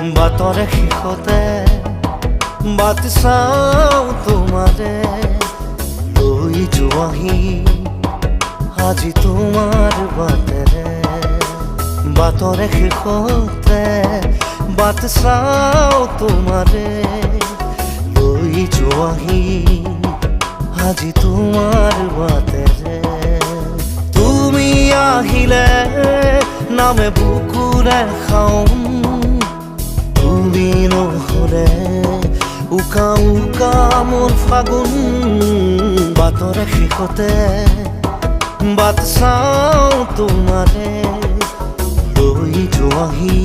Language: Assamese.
বাটৰে শেষতে বাট চাওঁ তোমাৰে লৈ যোৱাহি আজি তোমাৰ বাটেৰে বাটৰে শেষতে বাট চাওঁ তোমাৰে লৈ যোৱাহি আজি তোমাৰ বাটেৰে তুমি আহিলে নামে বুকুৰে খাওঁ তুমি নহ'লে উকা উকা মোৰ ফাগুন বাটৰে শেষতে বাট চাওঁ তোমাৰে লৈ যোৱাহি